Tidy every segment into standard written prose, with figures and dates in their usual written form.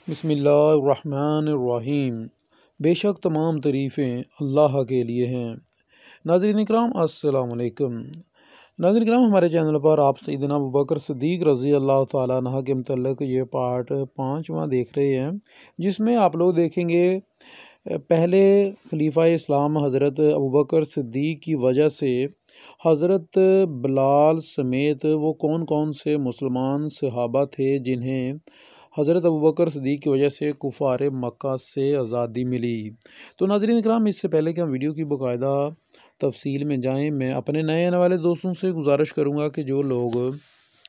بسم اللہ الرحمن الرحیم۔ بے شک تمام تعریفیں اللہ کے لیے ہیں۔ ناظرین اکرام السلام علیکم۔ ناظرین اکرام، ہمارے چینل پر آپ سیدنا ابوبکر صدیق رضی اللہ تعالیٰ عنہ کے متعلق یہ پارٹ 5واں دیکھ رہے ہیں، جس میں آپ لوگ دیکھیں گے پہلے خلیفہ اسلام حضرت ابوبکر صدیق کی وجہ سے حضرت بلال سمیت وہ کون کون سے مسلمان صحابہ تھے جنہیں حضرت ابوبکر صدیق کی وجہ سے کفار مکہ سے آزادی ملی۔ تو ناظرین اکرام، اس سے پہلے کہ ہم ویڈیو کی باقاعدہ تفصیل میں جائیں، میں اپنے نئے آنے والے دوستوں سے گزارش کروں گا کہ جو لوگ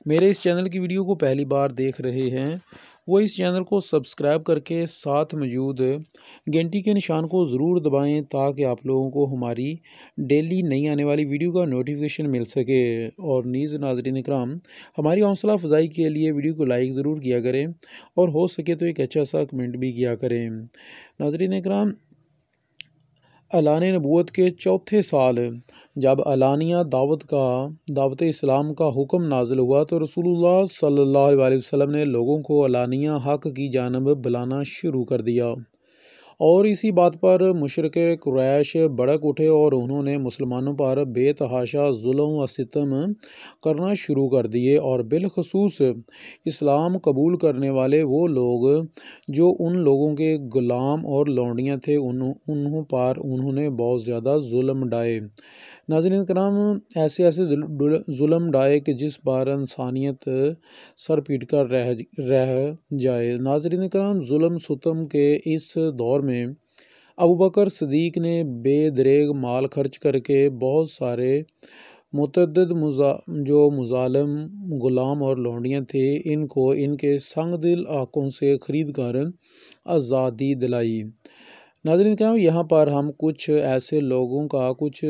میرے اس چینل کی ویڈیو کو پہلی بار دیکھ رہے ہیں وہ اس چینل کو سبسکرائب کر کے ساتھ موجود گھنٹی کے نشان کو ضرور دبائیں تاکہ آپ لوگوں کو ہماری ڈیلی نئی آنے والی ویڈیو کا نوٹیفیکیشن مل سکے۔ اور نیز ناظرین اکرام، ہماری حوصلہ افزائی کے لیے ویڈیو کو لائک ضرور کیا کریں اور ہو سکے تو ایک اچھا سا کمنٹ بھی کیا کریں۔ ناظرین اکرام، اعلان نبوت کے چوتھے سال جب علانیہ دعوت اسلام کا حکم نازل ہوا تو رسول اللہ صلی اللہ علیہ وسلم نے لوگوں کو علانیہ حق کی جانب بلانا شروع کر دیا، اور اسی بات پر مشرک قریش بھڑک اٹھے اور انہوں نے مسلمانوں پر بے تحاشا ظلم و ستم کرنا شروع کر دیے، اور بالخصوص اسلام قبول کرنے والے وہ لوگ جو ان لوگوں کے غلام اور لونڈیاں تھے انہوں نے بہت زیادہ ظلم ڈھائے۔ ناظرین کرام، ایسے ظلم ڈھائے کہ جس پر انسانیت سر پیٹ کر رہ جائے۔ ناظرین کرام، ظلم ستم کے اس دور میں ابوبکر صدیق نے بے دریغ مال خرچ کر کے بہت سارے متعدد جو مظالم غلام اور لونڈیاں تھے ان کو ان کے سنگ دل آنکھوں سے خرید کر آزادی دلائی۔ ناظرین کرام، یہاں پر ہم کچھ ایسے لوگوں کا کچھ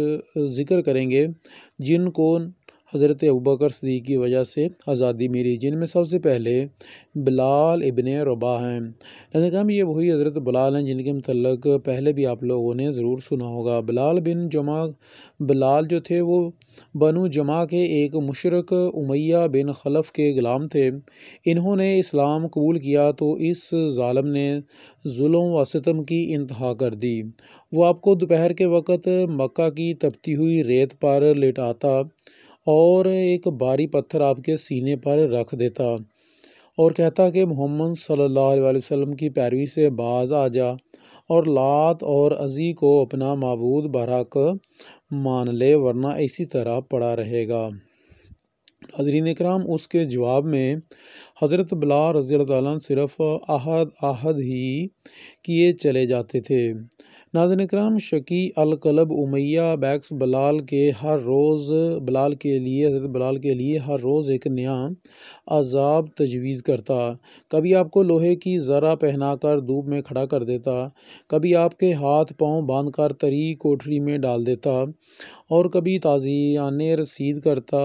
ذکر کریں گے جن کو حضرت ابوبکر صدیق کی وجہ سے آزادی ملی، جن میں سب سے پہلے بلال ابن رباح ہیں۔ ناظرین کرام، یہ وہی حضرت بلال ہیں جن کے متعلق پہلے بھی آپ لوگوں نے ضرور سنا ہوگا۔ بلال جو تھے وہ بنو جمع کے ایک مشرک امیہ بن خلف کے غلام تھے۔ انہوں نے اسلام قبول کیا تو اس ظالم نے ظلم و ستم کی انتہا کر دی۔ وہ آپ کو دوپہر کے وقت مکہ کی تپتی ہوئی ریت پر لٹاتا اور ایک بھاری پتھر آپ کے سینے پر رکھ دیتا اور کہتا کہ محمد صلی اللہ علیہ وسلم کی پیروی سے باز آ جا اور لات اور عزی کو اپنا معبود برحق مان لے، ورنہ اسی طرح پڑا رہے گا۔ ناظرین اکرام، اس کے جواب میں حضرت بلال رضی اللہ تعالیٰ عنہ صرف عہد ہی کیے چلے جاتے تھے۔ ناظرین اکرام، شقی القلب امیہ بیکس حضرت بلال کے لیے ہر روز ایک نیا عذاب تجویز کرتا۔ کبھی آپ کو لوہے کی زرہ پہنا کر دھوپ میں کھڑا کر دیتا، کبھی آپ کے ہاتھ پاؤں باندھ کر تری کوٹری میں ڈال دیتا، اور کبھی تعزیانِ رسید کرتا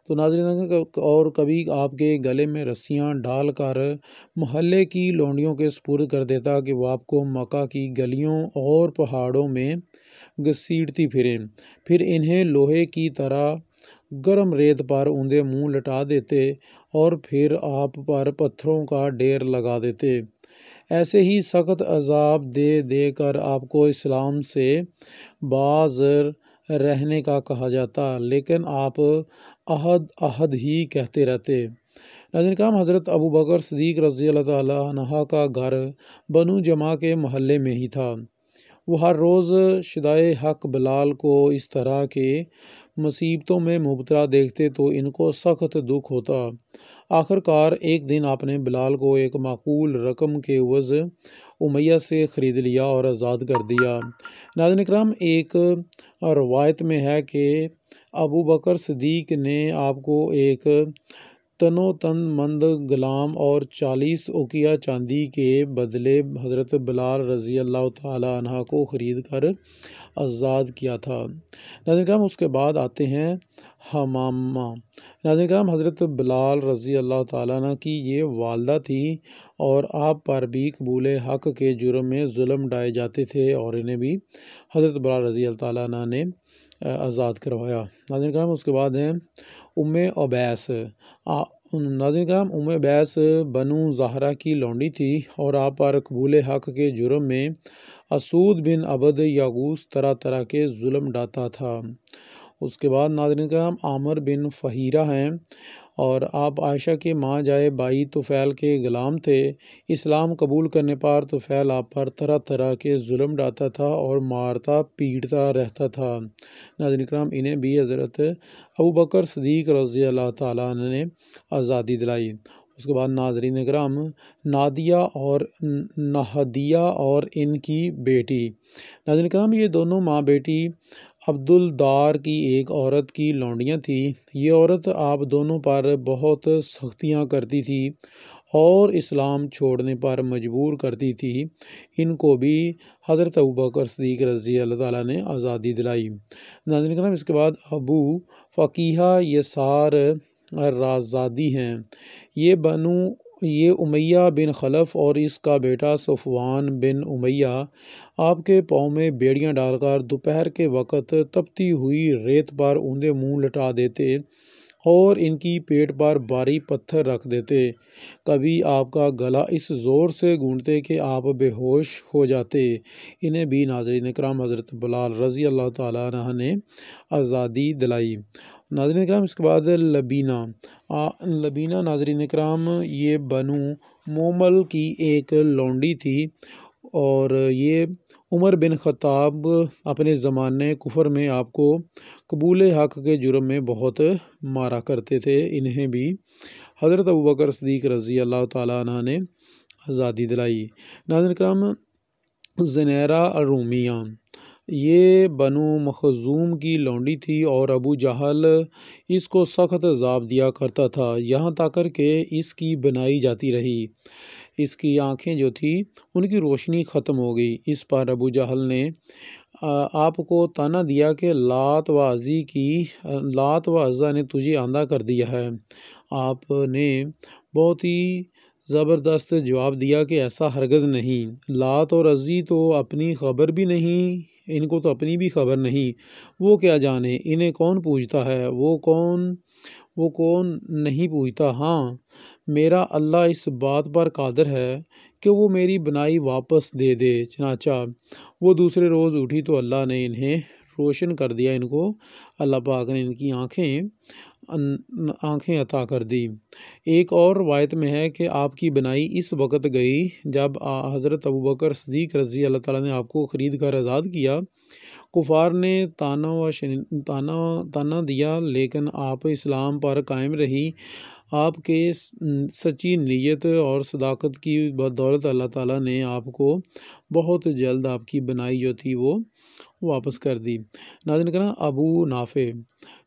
تو ناظرین، اور کبھی آپ کے گلے میں رسیاں ڈال کر محلے کی لونڈیوں کے سپرد کر دیتا کہ وہ آپ کو مکہ کی گلیوں اور پہاڑوں میں گھسیٹتی پھریں، پھر انہیں لوہے کی طرح گرم ریت پر اوندے منہ لٹا دیتے اور پھر آپ پر پتھروں کا ڈھیر لگا دیتے۔ ایسے ہی سخت عذاب دے دے کر آپ کو اسلام سے باز رہنے کا کہا جاتا، لیکن آپ عہد ہی کہتے رہتے۔ ناظرین کرام، حضرت ابوبکر صدیق رضی اللہ تعالیٰ عنہ کا گھر بنو جمع کے محلے میں ہی تھا۔ وہ ہر روز شدائے حق بلال کو اس طرح کے مصیبتوں میں مبتلا دیکھتے تو ان کو سخت دکھ ہوتا۔ آخر کار ایک دن آپ نے بلال کو ایک معقول رقم کے عوض امیہ سے خرید لیا اور آزاد کر دیا۔ ناظرین کرام، ایک روایت میں ہے کہ ابوبکر صدیق نے آپ کو ایک تنو تن مند غلام اور 40 اوقیہ چاندی کے بدلے حضرت بلال رضی اللہ تعالیٰ عنہ کو خرید کر آزاد کیا تھا۔ ناظرین کرام، اس کے بعد آتے ہیں حمامہ۔ ناظرین کرام، حضرت بلال رضی اللہ تعالیٰ عنہ کی یہ والدہ تھی اور آپ پر بھی قبول حق کے جرم میں ظلم ڈھائے جاتے تھے اور انہیں بھی حضرت بلال رضی اللہ تعالیٰ عنہ نے آزاد کروایا۔ ناظرین کرام، اس کے بعد ہیں ام عبیس۔ ناظرین کرام، بیس بنو زہرہ کی لونڈی تھی اور آپ پر قبول حق کے جرم میں اسود بن عبد یغوث طرح طرح کے ظلم ڈھاتا تھا۔ اس کے بعد ناظرین کرام عامر بن فہیرہ ہیں اور آپ عائشہ کے ماں جائے بائی طفیل کے غلام تھے۔ اسلام قبول کرنے پر طفیل آپ پر طرح طرح کے ظلم ڈھاتا تھا اور مارتا پیٹتا رہتا تھا۔ ناظرین کرام انہیں بھی حضرت ابوبکر صدیق رضی اللہ تعالیٰ عنہ نے آزادی دلائی۔ اس کے بعد ناظرین کرام نادیہ اور نہدیہ اور ان کی بیٹی، ناظرین کرام یہ دونوں ماں بیٹی عبدالدار کی ایک عورت کی لونڈیاں تھیں۔ یہ عورت آپ دونوں پر بہت سختیاں کرتی تھی اور اسلام چھوڑنے پر مجبور کرتی تھی۔ ان کو بھی حضرت ابوبکر صدیق رضی اللہ تعالیٰ نے آزادی دلائی۔ ناظرین کرام اس کے بعد ابو فقیہ یسار رازادی ہیں۔ یہ امیہ بن خلف اور اس کا بیٹا صفوان بن امیہ آپ کے پاؤں میں بیڑیاں ڈال کر دوپہر کے وقت تپتی ہوئی ریت پر اوندے منہ لٹا دیتے اور ان کی پیٹ پر بھاری پتھر رکھ دیتے۔ کبھی آپ کا گلا اس زور سے گونڈتے کہ آپ بے ہوش ہو جاتے۔ انہیں بھی ناظرین کرام حضرت بلال رضی اللہ تعالیٰ عنہ نے آزادی دلائی۔ ناظرین کرام اس کے بعد لبینہ ناظرین کرام یہ بنو مومل کی ایک لونڈی تھی اور یہ عمر بن خطاب اپنے زمانے کفر میں آپ کو قبول حق کے جرم میں بہت مارا کرتے تھے۔ انہیں بھی حضرت ابوبکر صدیق رضی اللہ تعالیٰ عنہ نے آزادی دلائی۔ ناظرین کرام زنیرہ الرومیہ یہ بنو مخزوم کی لونڈی تھی اور ابو جہل اس کو سخت عذاب دیا کرتا تھا، یہاں تک کہ اس کی بنائی جاتی رہی۔ اس کی آنکھیں جو تھی ان کی روشنی ختم ہو گئی۔ اس پر ابو جہل نے آپ کو طعنہ دیا کہ لات و عزا نے تجھے اندھا کر دیا ہے۔ آپ نے بہت ہی زبردست جواب دیا کہ ایسا ہرگز نہیں، لات اور عزی تو اپنی خبر بھی نہیں، ان کو تو اپنی بھی خبر نہیں، وہ کیا جانے، انہیں کون پوجتا ہے، وہ کون نہیں پوجتا۔ ہاں میرا اللہ اس بات پر قادر ہے کہ وہ میری بنائی واپس دے دے۔ چنانچہ وہ دوسرے روز اٹھی تو اللہ نے انہیں روشن کر دیا، ان کو اللہ پاک نے ان کی آنکھیں عطا کر دی۔ ایک اور روایت میں ہے کہ آپ کی بنائی اس وقت گئی جب حضرت ابوبکر صدیق رضی اللہ تعالیٰ نے آپ کو خرید کر آزاد کیا۔ کفار نے طعنہ دیا لیکن آپ اسلام پر قائم رہی۔ آپ کے سچی نیت اور صداقت کی بدولت اللہ تعالیٰ نے آپ کو بہت جلد آپ کی بنائی جو تھی وہ واپس کر دی۔ ناظرین کرام ابو نافع،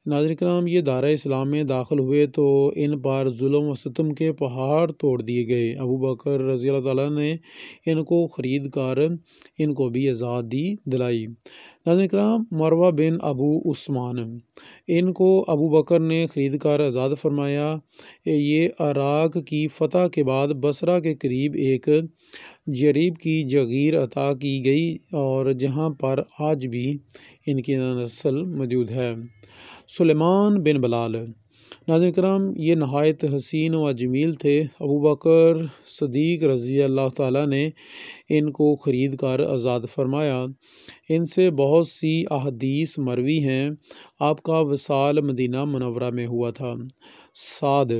ناظرین کرام یہ دارہ اسلام میں داخل ہوئے تو ان پر ظلم و ستم کے پہاڑ توڑ دیے گئے۔ ابو بکر رضی اللہ تعالیٰ نے ان کو خرید کر ان کو بھی آزادی دلائی۔ ناظرین کرام مروہ بن ابو عثمان، ان کو ابو بکر نے خرید کر آزاد فرمایا۔ یہ عراق کی فتح کے بعد بصرہ کے قریب ایک جریب کی جگیر عطا کی گئی اور جہاں پر آج بھی ان کی نسل موجود ہے۔ سلیمان بن بلال، ناظرین کرام یہ نہایت حسین و جمیل تھے۔ ابو بکر صدیق رضی اللہ تعالیٰ نے ان کو خرید کر آزاد فرمایا۔ ان سے بہت سی احادیث مروی ہیں۔ آپ کا وصال مدینہ منورہ میں ہوا تھا۔ سعد،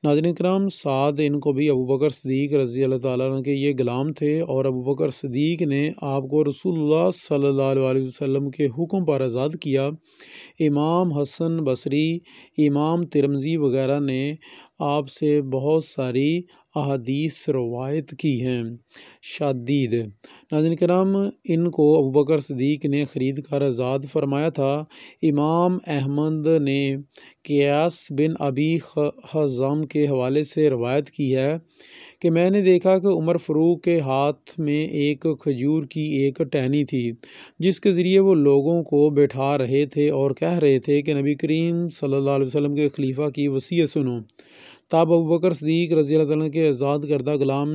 ناظرین کرام سعد ان کو بھی ابو بکر صدیق رضی اللہ تعالیٰ عنہ کے یہ غلام تھے اور ابو بکر صدیق نے آپ کو رسول اللہ صلی اللہ علیہ وسلم کے حکم پر آزاد کیا۔ امام حسن بصری، امام ترمذی وغیرہ نے آپ سے بہت ساری احادیث روایت کی ہیں۔ شدید، ناظرین کرام ان کو ابو بکر صدیق نے خرید کر آزاد فرمایا تھا۔ امام احمد نے قیاس بن ابی حزام کے حوالے سے روایت کی ہے کہ میں نے دیکھا کہ عمر فاروق کے ہاتھ میں ایک کھجور کی ایک ٹہنی تھی جس کے ذریعے وہ لوگوں کو بیٹھا رہے تھے اور کہہ رہے تھے کہ نبی کریم صلی اللہ علیہ وسلم کے خلیفہ کی وصیت سنو۔ تب ابو بکر صدیق رضی اللہ عنہ کے آزاد کردہ غلام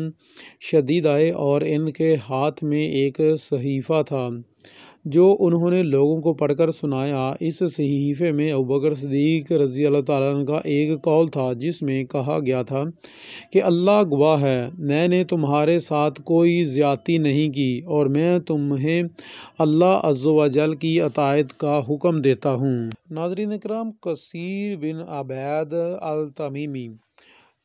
شدید آئے اور ان کے ہاتھ میں ایک صحیفہ تھا جو انہوں نے لوگوں کو پڑھ کر سنایا۔ اس صحیفے میں ابوبکر صدیق رضی اللہ تعالیٰ عنہ کا ایک قول تھا جس میں کہا گیا تھا کہ اللہ گواہ ہے، میں نے تمہارے ساتھ کوئی زیادتی نہیں کی اور میں تمہیں اللہ عز و جل کی اطاعت کا حکم دیتا ہوں۔ ناظرین کرام، کثیر بن عبید التمیمی،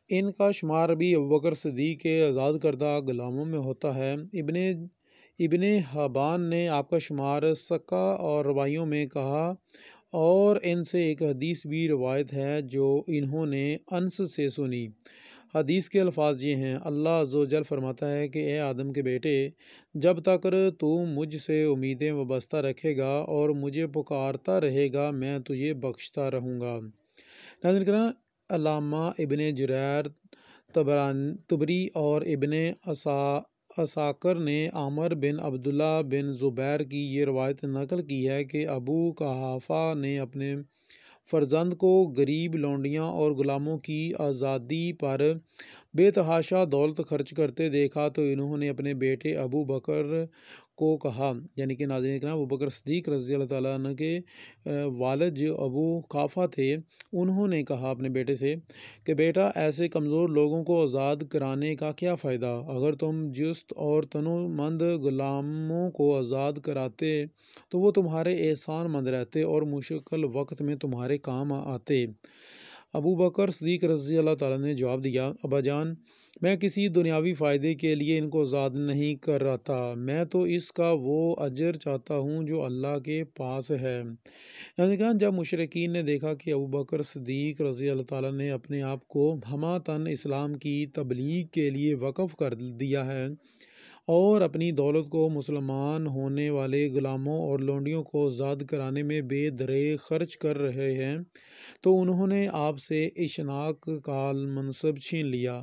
ان کا شمار بھی ابوبکر صدیق کے آزاد کردہ غلاموں میں ہوتا ہے۔ ابن حبان نے آپ کا شمار سکہ اور روایوں میں کہا، اور ان سے ایک حدیث بھی روایت ہے جو انہوں نے انس سے سنی۔ حدیث کے الفاظ یہ ہیں، اللہ عز و جل فرماتا ہے کہ اے آدم کے بیٹے، جب تک تو مجھ سے امیدیں وابستہ رکھے گا اور مجھے پکارتا رہے گا، میں تجھے بخشتا رہوں گا۔ ناظرین کرام، علامہ ابن جریر طبری اور ابن عساکر نے عامر بن عبداللہ بن زبیر کی یہ روایت نقل کی ہے کہ ابو قحافہ نے اپنے فرزند کو غریب لونڈیاں اور غلاموں کی آزادی پر بے تحاشا دولت خرچ کرتے دیکھا تو انہوں نے اپنے بیٹے ابو بکر کو کہا، یعنی کہ ناظرین کرام ابو بکر صدیق رضی اللہ تعالیٰ عنہ کے والد جو ابو قحافہ تھے، انہوں نے کہا اپنے بیٹے سے کہ بیٹا، ایسے کمزور لوگوں کو آزاد کرانے کا کیا فائدہ؟ اگر تم جست اور تنومند غلاموں کو آزاد کراتے تو وہ تمہارے احسان مند رہتے اور مشکل وقت میں تمہارے کام آتے۔ ابو بکر صدیق رضی اللہ تعالیٰ نے جواب دیا، ابا جان، میں کسی دنیاوی فائدے کے لیے ان کو آزاد نہیں کر رہا تھا، میں تو اس کا وہ اجر چاہتا ہوں جو اللہ کے پاس ہے۔ جب مشرکین نے دیکھا کہ ابو بکر صدیق رضی اللہ تعالیٰ نے اپنے آپ کو ہمہ اسلام کی تبلیغ کے لیے وقف کر دیا ہے اور اپنی دولت کو مسلمان ہونے والے غلاموں اور لونڈیوں کو آزاد کرانے میں بے دریغ خرچ کر رہے ہیں، تو انہوں نے آپ سے اشناق کا منصب چھین لیا،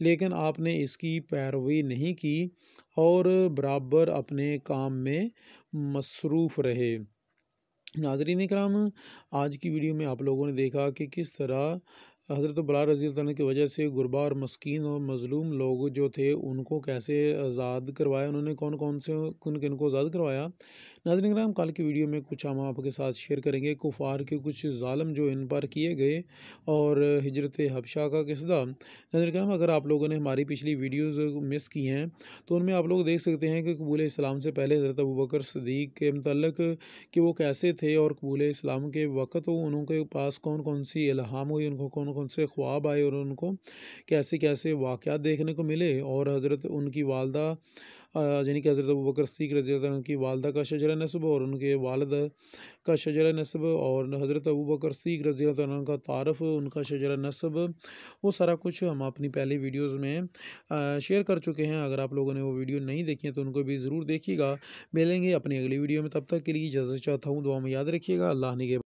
لیکن آپ نے اس کی پیروی نہیں کی اور برابر اپنے کام میں مصروف رہے۔ ناظرین کرام، آج کی ویڈیو میں آپ لوگوں نے دیکھا کہ کس طرح حضرت بلال رضی اللہ عنہ کی وجہ سے غربا اور مسکین اور مظلوم لوگ جو تھے ان کو کیسے آزاد کروایا، انہوں نے کن کن کو آزاد کروایا۔ ناظرین کرام، کل کی ویڈیو میں کچھ ہم آپ کے ساتھ شیئر کریں گے کفار کے کچھ ظالم جو ان پر کیے گئے اور ہجرت حبشہ کا قصہ۔ ناظرین کرام، اگر آپ لوگوں نے ہماری پچھلی ویڈیوز مس کی ہیں تو ان میں آپ لوگ دیکھ سکتے ہیں کہ قبول اسلام سے پہلے حضرت ابوبکر صدیق کے متعلق کہ وہ کیسے تھے اور قبول اسلام کے وقت انہوں کے پاس کون کون سی الہام ہوئی، ان کو کون کون سے خواب آئے اور ان کو کیسے کیسے واقعات دیکھنے کو ملے، اور حضرت ان کی والدہ یعنی کہ حضرت ابوبکر صدیق رضی اللہ عنہ کی والدہ کا شجرہ نسب اور ان کے والد کا شجرہ نسب، اور حضرت ابوبکر صدیق رضی اللہ عنہ کا تعارف، ان کا شجرہ نسب، وہ سارا کچھ ہم اپنی پہلی ویڈیوز میں شیئر کر چکے ہیں۔ اگر آپ لوگوں نے وہ ویڈیو نہیں دیکھی ہیں تو ان کو بھی ضرور دیکھیے گا۔ ملیں گے اپنی اگلی ویڈیو میں، تب تک کے لیے اجازت چاہتا ہوں، دعا میں یاد رکھیے گا۔ اللہ نگہبان۔